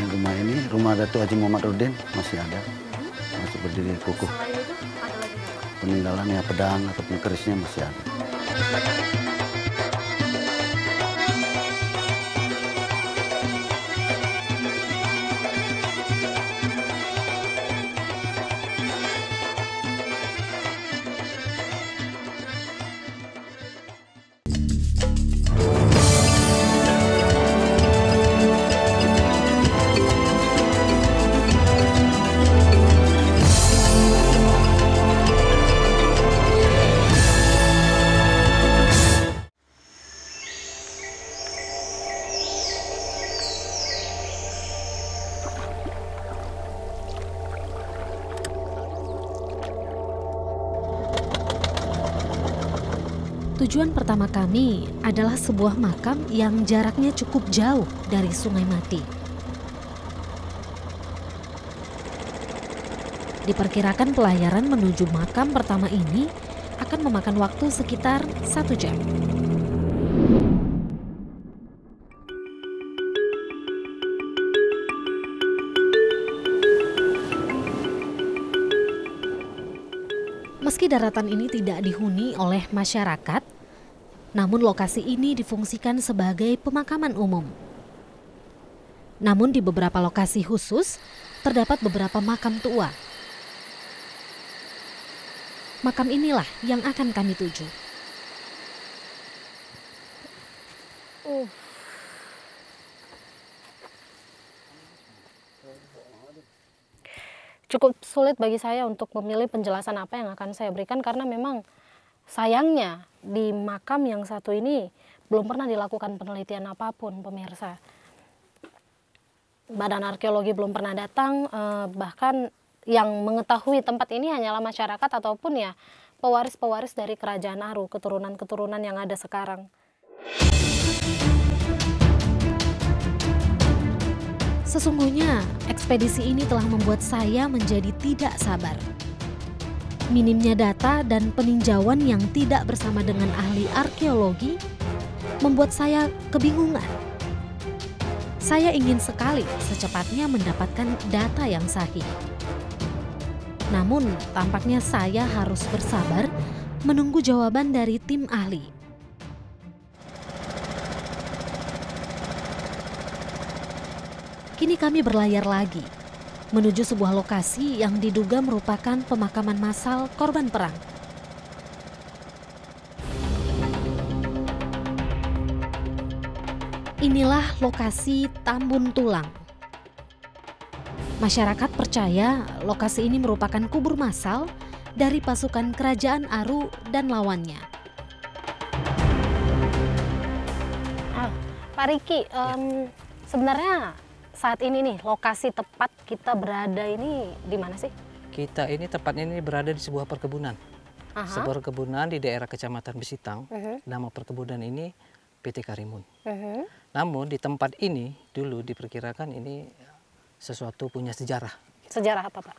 rumah ini, rumah Datuk Haji Muhammad Rudin masih ada, masih berdiri kukuh. Selain itu ada lagi nggak, Pak? Peninggalannya pedang ataupun kerisnya masih ada. Tujuan pertama kami adalah sebuah makam yang jaraknya cukup jauh dari Sungai Mati. Diperkirakan pelayaran menuju makam pertama ini akan memakan waktu sekitar 1 jam. Meski daratan ini tidak dihuni oleh masyarakat, namun lokasi ini difungsikan sebagai pemakaman umum. Namun di beberapa lokasi khusus, terdapat beberapa makam tua. Makam inilah yang akan kami tuju. Cukup sulit bagi saya untuk memilih penjelasan apa yang akan saya berikan karena memang sayangnya di makam yang satu ini belum pernah dilakukan penelitian apapun, pemirsa. Badan arkeologi belum pernah datang, bahkan yang mengetahui tempat ini hanyalah masyarakat ataupun ya pewaris-pewaris dari Kerajaan Aru, keturunan-keturunan yang ada sekarang. Sesungguhnya, ekspedisi ini telah membuat saya menjadi tidak sabar. Minimnya data dan peninjauan yang tidak bersama dengan ahli arkeologi membuat saya kebingungan. Saya ingin sekali secepatnya mendapatkan data yang sahih. Namun, tampaknya saya harus bersabar menunggu jawaban dari tim ahli. Kini kami berlayar lagi, menuju sebuah lokasi yang diduga merupakan pemakaman massal korban perang. Inilah lokasi Tambun Tulang. Masyarakat percaya lokasi ini merupakan kubur massal dari pasukan Kerajaan Aru dan lawannya. Pak Riki, sebenarnya saat ini nih lokasi tepat kita berada ini di mana sih? Kita ini tepatnya ini berada di sebuah perkebunan. Sebuah perkebunan di daerah Kecamatan Besitang. Nama perkebunan ini PT Karimun. Namun di tempat ini dulu diperkirakan ini sesuatu punya sejarah. Sejarah apa, Pak?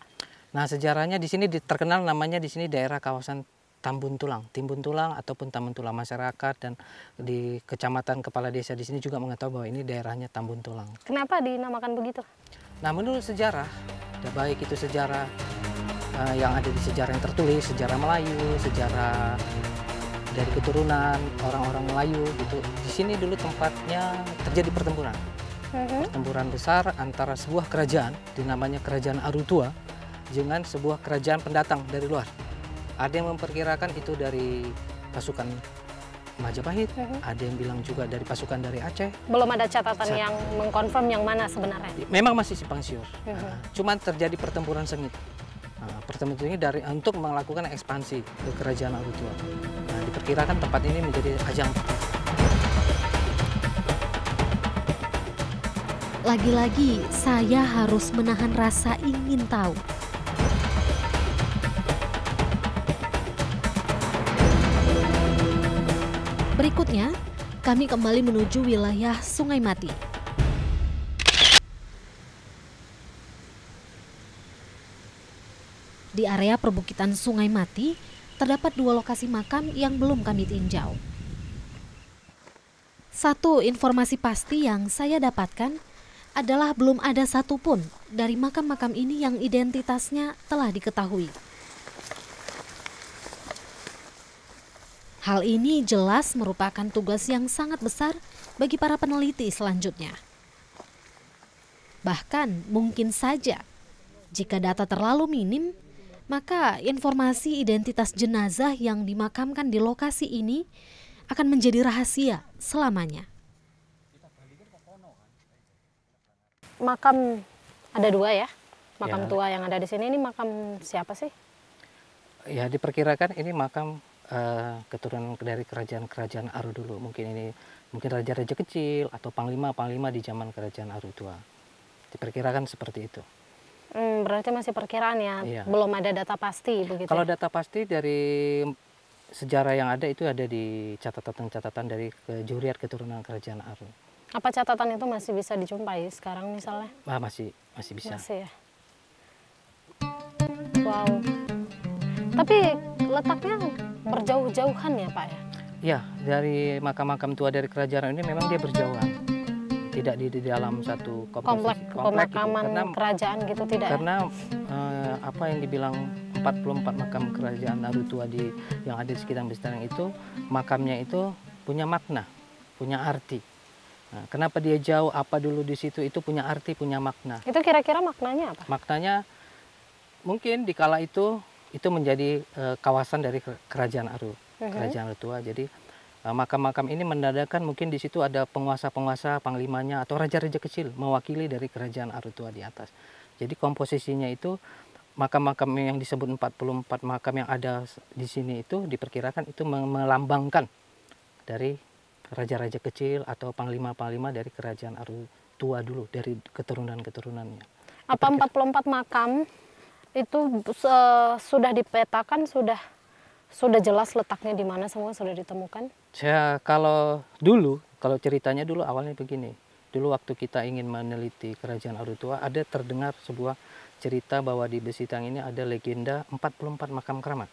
Nah, sejarahnya di sini terkenal namanya di sini daerah kawasan Tambun Tulang, Timbun Tulang ataupun Tambun Tulang, masyarakat dan di kecamatan kepala desa di sini juga mengetahui bahwa ini daerahnya Tambun Tulang. Kenapa dinamakan begitu? Nah, menurut sejarah, baik itu sejarah yang ada di sejarah yang tertulis, sejarah Melayu, sejarah dari keturunan orang-orang Melayu gitu. Di sini dulu tempatnya terjadi pertempuran. Pertempuran besar antara sebuah kerajaan dinamanya Kerajaan Aru Tua dengan sebuah kerajaan pendatang dari luar. Ada yang memperkirakan itu dari pasukan Majapahit, ada yang bilang juga dari pasukan dari Aceh. Belum ada catatan yang mengkonfirm yang mana sebenarnya? Memang masih simpang siur, cuman terjadi pertempuran sengit. Pertempuran ini untuk melakukan ekspansi ke Kerajaan Aru Tua. Nah, diperkirakan tempat ini menjadi ajang. Lagi-lagi saya harus menahan rasa ingin tahu. Berikutnya, kami kembali menuju wilayah Sungai Mati. Di area perbukitan Sungai Mati, terdapat 2 lokasi makam yang belum kami tinjau. Satu informasi pasti yang saya dapatkan, adalah belum ada satupun dari makam-makam ini yang identitasnya telah diketahui. Hal ini jelas merupakan tugas yang sangat besar bagi para peneliti selanjutnya. Bahkan mungkin saja jika data terlalu minim, maka informasi identitas jenazah yang dimakamkan di lokasi ini akan menjadi rahasia selamanya. Makam ada 2 ya, makam Ya. tua yang ada di sini. Ini makam siapa sih? Ya, diperkirakan ini makam keturunan dari kerajaan Aru dulu. Mungkin raja-raja kecil atau panglima di zaman kerajaan Aru tua. Diperkirakan seperti itu. Berarti masih perkiraan ya, Iya. belum ada data pasti begitu. Kalau ya? data pasti dari sejarah yang ada itu ada di catatan-catatan dari Juriat keturunan kerajaan Aru. Apa catatan itu masih bisa dijumpai sekarang misalnya? Masih bisa. Masih ya. Wow. Tapi letaknya berjauh-jauhan ya Pak ya? Ya, dari makam-makam tua dari kerajaan ini memang dia berjauhan. Tidak di dalam satu Komplek gitu. pemakaman kerajaan gitu tidak ya? Karena apa yang dibilang 44 makam kerajaan Aru tua yang ada di sekitar Bestarang itu, makamnya itu punya makna, punya arti. Nah, kenapa dia jauh, apa dulu di situ, itu punya arti, punya makna. Itu kira-kira maknanya apa? Maknanya mungkin di kala itu menjadi kawasan dari kerajaan Aru, kerajaan Aru tua. Jadi makam-makam ini menandakan mungkin di situ ada penguasa-penguasa, panglimanya atau raja-raja kecil mewakili dari kerajaan Aru tua di atas. Jadi komposisinya itu makam-makam yang disebut 44 makam yang ada di sini itu diperkirakan itu melambangkan dari raja-raja kecil atau panglima-panglima dari kerajaan Aru tua dulu, dari keturunan-keturunannya. Apa 44 makam itu sudah dipetakan, sudah jelas letaknya di mana, semua sudah ditemukan? Kalau ceritanya dulu awalnya begini. Dulu waktu kita ingin meneliti kerajaan Aru tua, ada terdengar sebuah cerita bahwa di Besitang ini ada legenda 44 makam keramat.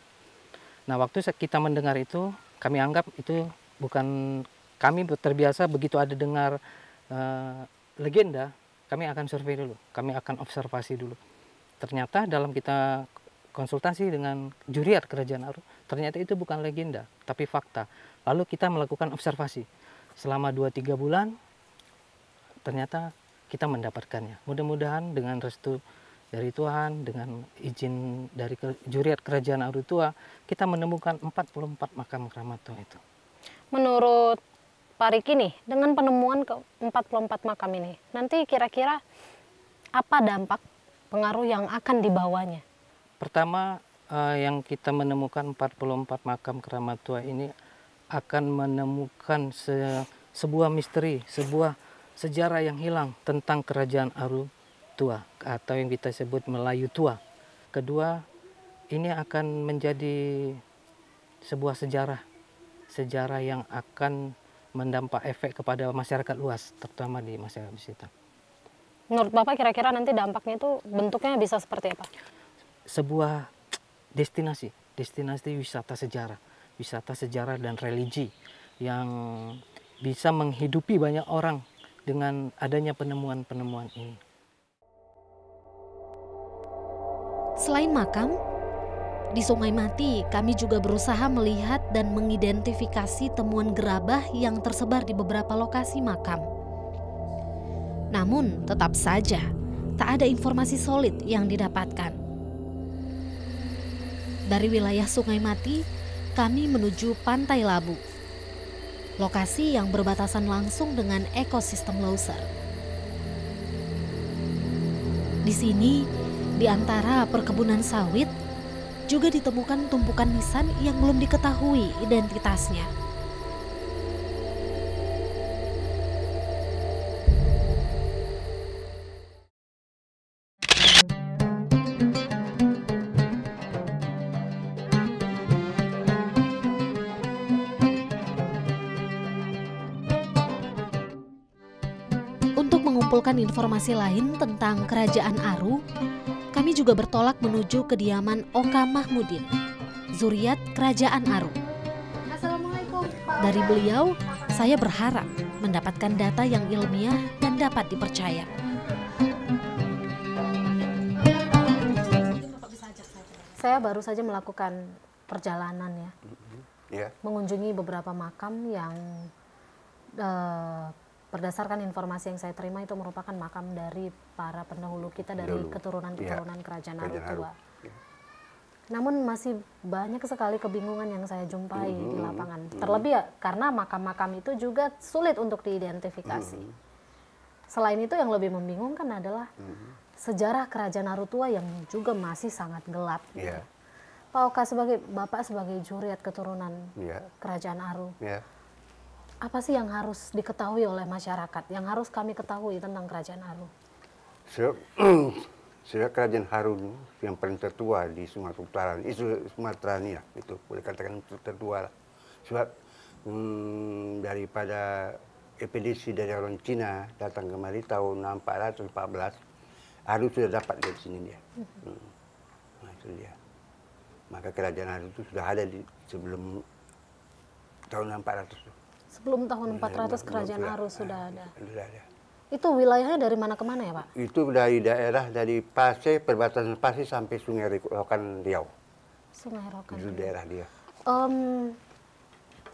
Nah, waktu kita mendengar itu, kami anggap itu bukan, kami terbiasa begitu ada dengar legenda, kami akan survei dulu, kami akan observasi dulu. Ternyata dalam kita konsultasi dengan Juriat kerajaan Aru, ternyata itu bukan legenda, tapi fakta. Lalu kita melakukan observasi. Selama 2-3 bulan, ternyata kita mendapatkannya. Mudah-mudahan dengan restu dari Tuhan, dengan izin dari Juriat kerajaan Aru tua, kita menemukan 44 makam keramat tua itu. Menurut Pak Riki nih, dengan penemuan ke 44 makam ini, nanti kira-kira apa dampak pengaruh yang akan dibawanya? Pertama, yang kita menemukan 44 makam keramat tua ini akan menemukan sebuah misteri, sebuah sejarah yang hilang tentang kerajaan Aru tua atau yang kita sebut Melayu tua. Kedua, ini akan menjadi sebuah sejarah yang akan mendampak efek kepada masyarakat luas, terutama di masyarakat Besitang. Menurut Bapak kira-kira nanti dampaknya itu bentuknya bisa seperti apa? Sebuah destinasi wisata sejarah dan religi yang bisa menghidupi banyak orang dengan adanya penemuan-penemuan ini. Selain makam, di Sungai Mati kami juga berusaha melihat dan mengidentifikasi temuan gerabah yang tersebar di beberapa lokasi makam. Namun tetap saja tak ada informasi solid yang didapatkan. Dari wilayah Sungai Mati, kami menuju Pantai Labu, lokasi yang berbatasan langsung dengan ekosistem Loser. Di sini, di antara perkebunan sawit, juga ditemukan tumpukan nisan yang belum diketahui identitasnya. Untuk mengumpulkan informasi lain tentang Kerajaan Aru, kami juga bertolak menuju kediaman Oka Mahmudin, Zuriat Kerajaan Aru. Assalamualaikum, Pak. Dari beliau, saya berharap mendapatkan data yang ilmiah dan dapat dipercaya. Saya baru saja melakukan perjalanan ya, Ya. mengunjungi beberapa makam yang berdasarkan informasi yang saya terima itu merupakan makam dari para pendahulu kita dari Dulu. keturunan-keturunan kerajaan Aru Kerajaan Aru. tua. Namun masih banyak sekali kebingungan yang saya jumpai di lapangan. Terlebih ya karena makam-makam itu juga sulit untuk diidentifikasi. Selain itu yang lebih membingungkan adalah sejarah kerajaan Aru tua yang juga masih sangat gelap. Ya. Pak Oka Bapak sebagai juriat keturunan Ya. kerajaan Aru, Ya. apa sih yang harus diketahui oleh masyarakat, yang harus kami ketahui tentang kerajaan Aru? Sebab kerajaan Harun yang paling tertua di Sumatera Utara, itu Sumatera ini ya, itu boleh katakan tertua lah. Sebab daripada ekspedisi dari orang Cina datang kemari tahun 1414, Harun sudah dapat dari sini dia. Nah, itu dia. Maka kerajaan Harun itu sudah ada di sebelum tahun 400. Sebelum tahun 400 kerajaan Aru sudah ada. Sudah ada. Itu wilayahnya dari mana ke mana ya Pak? Itu dari daerah dari Pasir, perbatasan Pasir sampai Sungai Rokan Riau. Sungai Rokan. Itu daerah dia.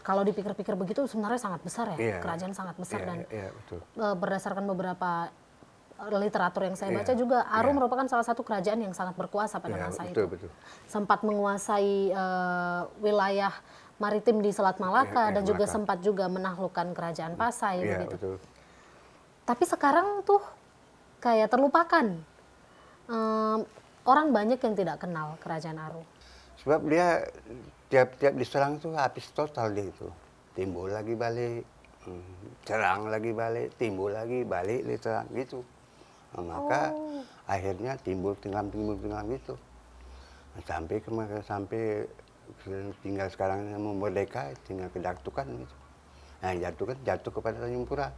Kalau dipikir-pikir begitu sebenarnya sangat besar ya, Iya. kerajaan sangat besar Iya, dan iya, betul. berdasarkan beberapa literatur yang saya Iya, baca juga Aru iya. merupakan salah satu kerajaan yang sangat berkuasa pada Iya, masa betul, itu. betul. Sempat menguasai wilayah maritim di Selat Malaka Iya, dan juga Malaka. sempat juga menaklukkan kerajaan Pasai Iya, begitu. betul. Tapi sekarang tuh kayak terlupakan. Orang banyak yang tidak kenal kerajaan Aru. Sebab dia tiap-tiap diserang tuh habis total dia itu. Timbul lagi balik, serang lagi balik, timbul lagi balik, diserang gitu. Nah, maka akhirnya timbul tenggelam gitu. Nah, sampai tinggal sekarang mau merdeka, tinggal kedatukan gitu. Nah, jatuh kepada Tanjung Pura.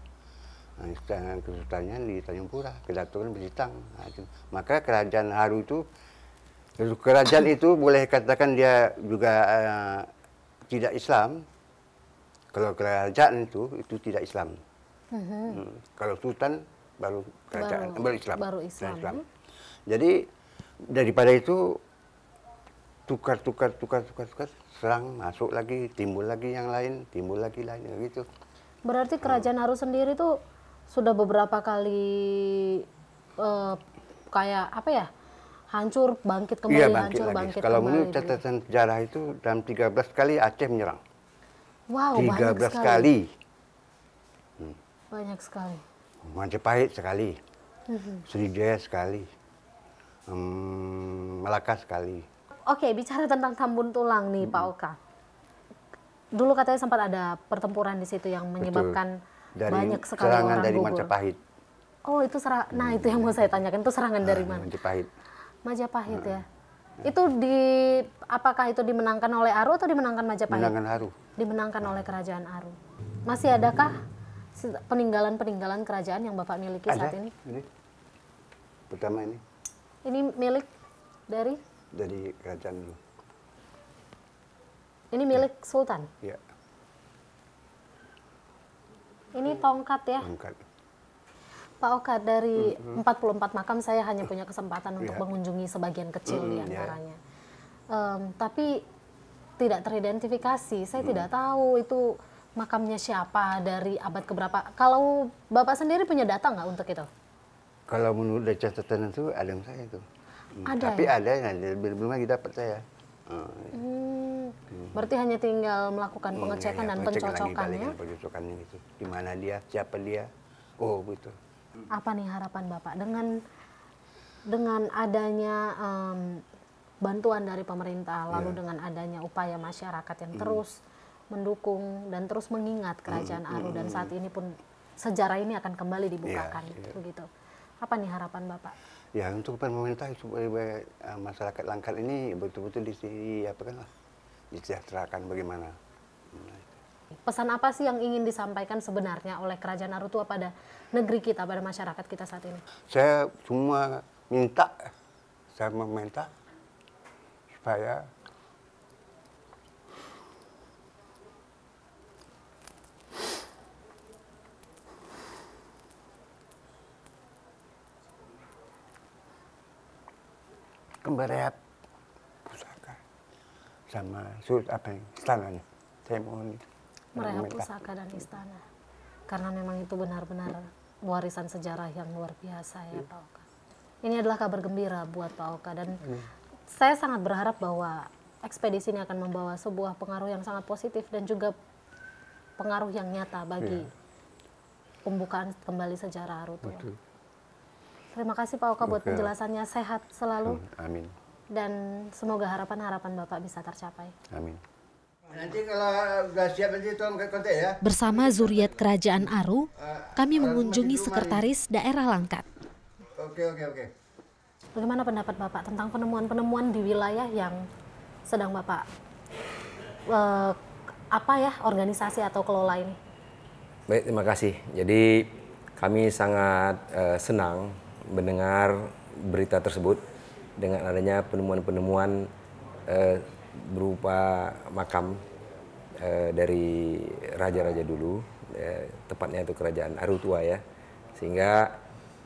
Nah, kesultanannya di Tanjung Pura, kedatukan Besitang. Nah, maka kerajaan Haru itu, kerajaan itu boleh katakan dia juga tidak Islam. Kalau kerajaan itu tidak Islam. Kalau sultan baru kerajaan baru Islam. Baru Islam. Jadi daripada itu tukar, serang, masuk lagi, timbul lagi yang lain, timbul lagi lain gitu. Berarti kerajaan Aru sendiri tuh sudah beberapa kali kayak apa ya? Hancur, bangkit kembali, Iya, hancur, lagi. bangkit Kalau kembali. menurut catatan sejarah itu dalam 13 kali Aceh menyerang. Wow, banyak 13 sekali. kali. Banyak sekali. Majapahit sekali. Sriwijaya sekali. Malaka sekali. Oke, bicara tentang Tambun Tulang nih Pak Oka. Dulu katanya sempat ada pertempuran di situ yang menyebabkan banyak sekali serangan orang dari gugur. Majapahit. Oh, itu nah itu yang mau saya tanyakan, itu serangan dari mana? Majapahit. Majapahit ya. Itu apakah itu dimenangkan oleh Aru atau dimenangkan Majapahit? Menangan Haru. Dimenangkan oleh kerajaan Aru. Masih adakah peninggalan-peninggalan kerajaan yang Bapak miliki Ada saat ini? ini. Pertama ini Ini milik dari? dari kerajaan dulu. Ini milik Sultan. Ya, Ini tongkat ya. angkat. Pak Oka, dari 44 makam saya hanya punya kesempatan untuk Iya. mengunjungi sebagian kecil di Iya. antaranya. Tapi tidak teridentifikasi. Saya tidak tahu itu makamnya siapa, dari abad keberapa. Kalau Bapak sendiri punya data nggak untuk itu? Kalau menurut dari catatan itu ada yang saya itu. Ada Tapi ya? ada yang belum lagi dapat saya. Berarti hanya tinggal melakukan pengecekan dan pencocokannya. Pencocokannya gitu. Di mana dia, siapa dia. Oh, gitu. Apa nih harapan Bapak dengan adanya bantuan dari pemerintah, lalu dengan adanya upaya masyarakat yang terus mendukung dan terus mengingat kerajaan Aru dan saat ini pun sejarah ini akan kembali dibukakan, begitu. Apa nih harapan Bapak? Ya, untuk pemerintah supaya masyarakat Langkat ini betul-betul disejahterakan bagaimana. Pesan apa sih yang ingin disampaikan sebenarnya oleh kerajaan Aru tua pada negeri kita, pada masyarakat kita saat ini? Saya meminta supaya keberadaan pusaka sama istananya. Saya mohon itu. Merehab pusaka dan istana. Karena memang itu benar-benar warisan sejarah yang luar biasa ya Pak Oka. Ini adalah kabar gembira buat Pak Oka dan saya sangat berharap bahwa ekspedisi ini akan membawa sebuah pengaruh yang sangat positif dan juga pengaruh yang nyata bagi pembukaan kembali sejarah Aru Tua. Terima kasih Pak Oka buat penjelasannya, sehat selalu. Amin. Dan semoga harapan-harapan Bapak bisa tercapai. Amin. Nanti kalau udah siap nanti tolong kontak ya. Bersama zuriat Kerajaan Aru, kami mengunjungi Sekretaris Daerah Langkat. Oke. Bagaimana pendapat Bapak tentang penemuan-penemuan di wilayah yang sedang Bapak organisasi atau kelola ini? Baik, terima kasih. Jadi kami sangat senang mendengar berita tersebut dengan adanya penemuan-penemuan berupa makam dari raja-raja dulu, tepatnya itu Kerajaan Aru Tua ya, sehingga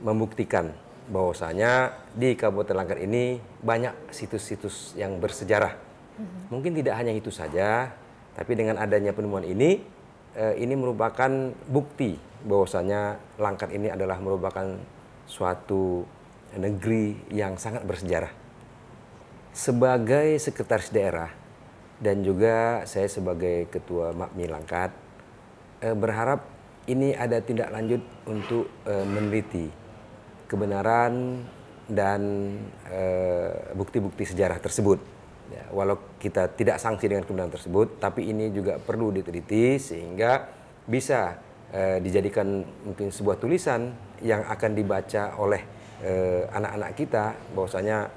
membuktikan bahwasanya di Kabupaten Langkat ini banyak situs-situs yang bersejarah. Mungkin tidak hanya itu saja, tapi dengan adanya penemuan ini merupakan bukti bahwasanya Langkat ini adalah merupakan suatu negeri yang sangat bersejarah. Sebagai sekretaris daerah dan juga saya sebagai ketua MAPMI Langkat berharap ini ada tindak lanjut untuk meneliti kebenaran dan bukti-bukti sejarah tersebut. Ya, walau kita tidak sanksi dengan kebenaran tersebut, tapi ini juga perlu diteliti sehingga bisa dijadikan mungkin sebuah tulisan yang akan dibaca oleh anak-anak kita bahwasanya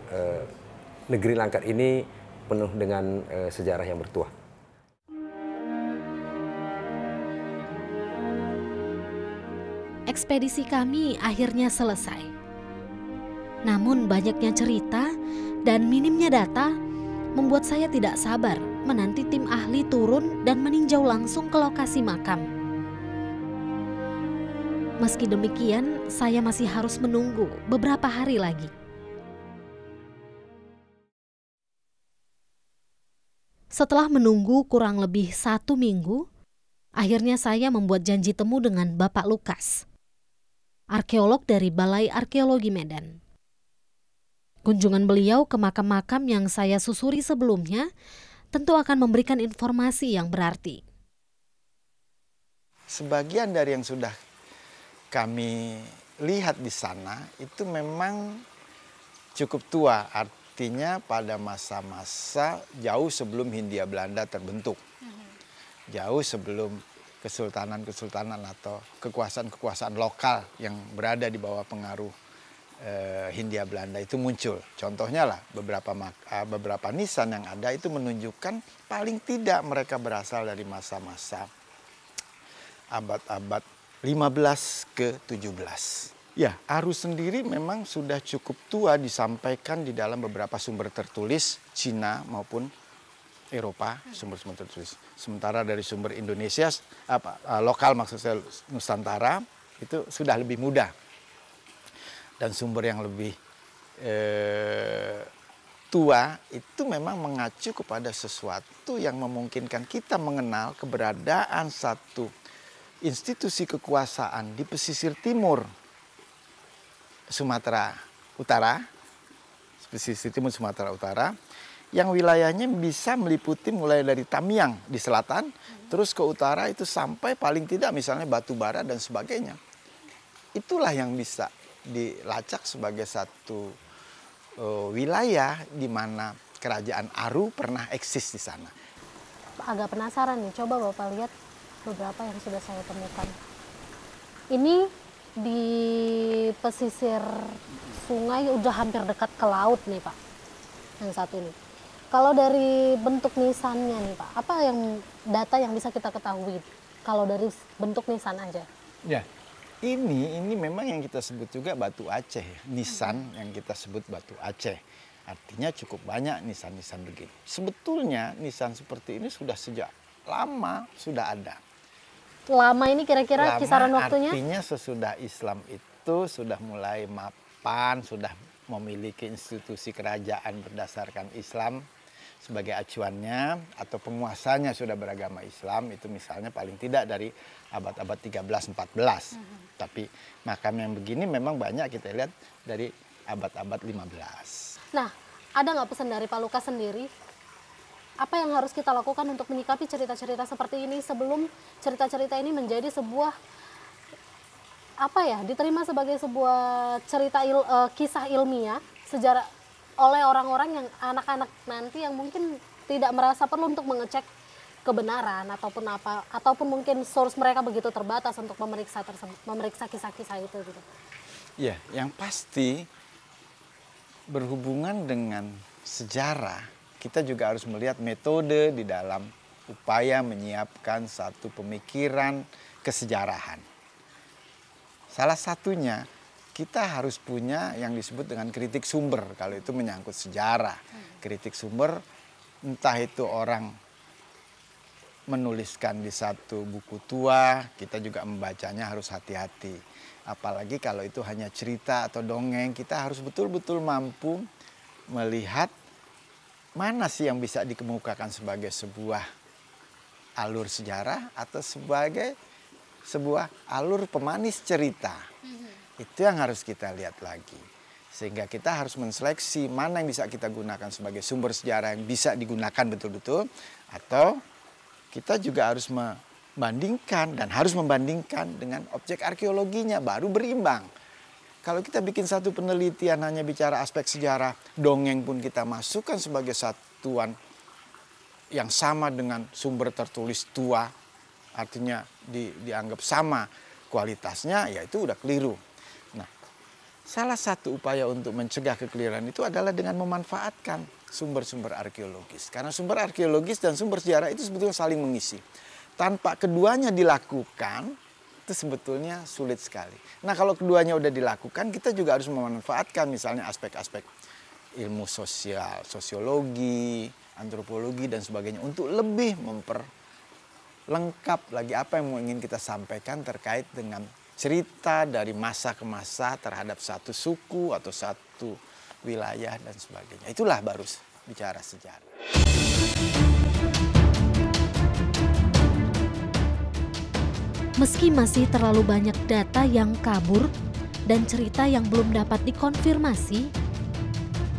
negeri Langkat ini penuh dengan sejarah yang bertuah. Ekspedisi kami akhirnya selesai. Namun banyaknya cerita dan minimnya data membuat saya tidak sabar menanti tim ahli turun dan meninjau langsung ke lokasi makam. Meski demikian, saya masih harus menunggu beberapa hari lagi. Setelah menunggu kurang lebih 1 minggu, akhirnya saya membuat janji temu dengan Bapak Lukas, arkeolog dari Balai Arkeologi Medan. Kunjungan beliau ke makam-makam yang saya susuri sebelumnya tentu akan memberikan informasi yang berarti. Sebagian dari yang sudah kami lihat di sana itu memang cukup tua, artinya pada masa-masa jauh sebelum Hindia Belanda terbentuk. Jauh sebelum kesultanan-kesultanan atau kekuasaan-kekuasaan lokal yang berada di bawah pengaruh Hindia Belanda itu muncul. Contohnya lah beberapa nisan yang ada itu menunjukkan paling tidak mereka berasal dari masa-masa abad-abad 15 ke 17. Ya, Aru sendiri memang sudah cukup tua disampaikan di dalam beberapa sumber tertulis Cina maupun Eropa, sumber-sumber tertulis. Sementara dari sumber Indonesia, lokal maksud saya Nusantara, itu sudah lebih mudah. Dan sumber yang lebih tua itu memang mengacu kepada sesuatu yang memungkinkan kita mengenal keberadaan satu institusi kekuasaan di pesisir timur Sumatera Utara, pesisir timur Sumatera Utara, yang wilayahnya bisa meliputi mulai dari Tamiang di selatan, terus ke utara itu sampai paling tidak misalnya batu bara dan sebagainya. Itulah yang bisa dilacak sebagai satu wilayah di mana kerajaan Aru pernah eksis di sana. Agak penasaran nih, coba Bapak lihat beberapa yang sudah saya temukan. Ini di pesisir sungai udah hampir dekat ke laut nih Pak, yang satu ini. Kalau dari bentuk nisannya nih Pak, apa yang data yang bisa kita ketahui kalau dari bentuk nisan aja? Ya. Ini memang yang kita sebut juga batu Aceh, nisan yang kita sebut batu Aceh. Artinya cukup banyak nisan-nisan begini. Sebetulnya nisan seperti ini sudah sejak lama sudah ada. Lama ini kira-kira kisaran waktunya? Artinya sesudah Islam itu sudah mulai mapan, sudah memiliki institusi kerajaan berdasarkan Islam. sebagai acuannya atau penguasanya sudah beragama Islam, itu misalnya paling tidak dari abad-abad 13-14. Tapi makam yang begini memang banyak kita lihat dari abad-abad 15. Nah, ada nggak pesan dari Pak Lukas sendiri? Apa yang harus kita lakukan untuk menyikapi cerita-cerita seperti ini sebelum cerita-cerita ini menjadi sebuah diterima sebagai sebuah kisah ilmiah sejarah oleh orang-orang yang anak-anak nanti yang mungkin tidak merasa perlu untuk mengecek kebenaran ataupun mungkin source mereka begitu terbatas untuk memeriksa kisah-kisah itu gitu. Ya, yang pasti berhubungan dengan sejarah, kita juga harus melihat metode di dalam upaya menyiapkan satu pemikiran kesejarahan. Salah satunya kita harus punya yang disebut dengan kritik sumber kalau itu menyangkut sejarah. Kritik sumber entah itu orang menuliskan di satu buku tua, kita juga membacanya harus hati-hati. Apalagi kalau itu hanya cerita atau dongeng, kita harus betul-betul mampu melihat mana sih yang bisa dikemukakan sebagai sebuah alur sejarah atau sebagai sebuah alur pemanis cerita. Itu yang harus kita lihat lagi. Sehingga kita harus menseleksi mana yang bisa kita gunakan sebagai sumber sejarah yang bisa digunakan betul-betul. Atau kita juga harus membandingkan dan harus membandingkan dengan objek arkeologinya baru berimbang. Kalau kita bikin satu penelitian hanya bicara aspek sejarah, dongeng pun kita masukkan sebagai satuan yang sama dengan sumber tertulis tua, artinya dianggap sama kualitasnya, ya itu udah keliru. Nah, salah satu upaya untuk mencegah kekeliruan itu adalah dengan memanfaatkan sumber-sumber arkeologis. Karena sumber arkeologis dan sumber sejarah itu sebetulnya saling mengisi. Tanpa keduanya dilakukan, itu sebetulnya sulit sekali. Nah, kalau keduanya udah dilakukan, kita juga harus memanfaatkan misalnya aspek-aspek ilmu sosial, sosiologi, antropologi, dan sebagainya untuk lebih lengkap lagi apa yang ingin kita sampaikan terkait dengan cerita dari masa ke masa terhadap satu suku atau satu wilayah dan sebagainya. Itulah baru bicara sejarah. Meski masih terlalu banyak data yang kabur dan cerita yang belum dapat dikonfirmasi,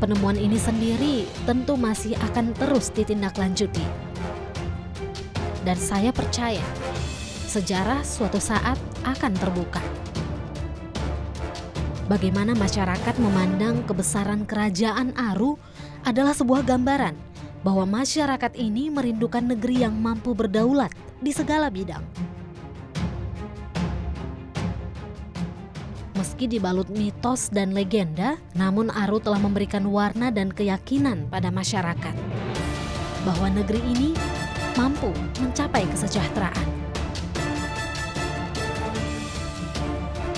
penemuan ini sendiri tentu masih akan terus ditindaklanjuti. Dan saya percaya, sejarah suatu saat akan terbuka. Bagaimana masyarakat memandang kebesaran kerajaan Aru adalah sebuah gambaran bahwa masyarakat ini merindukan negeri yang mampu berdaulat di segala bidang. Meski dibalut mitos dan legenda, namun Aru telah memberikan warna dan keyakinan pada masyarakat bahwa negeri ini mampu mencapai kesejahteraan.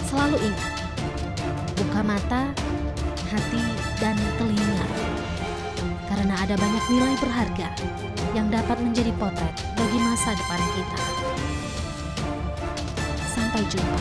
Selalu ingat, buka mata, hati, dan telinga. Karena ada banyak nilai berharga yang dapat menjadi potret bagi masa depan kita. Sampai jumpa.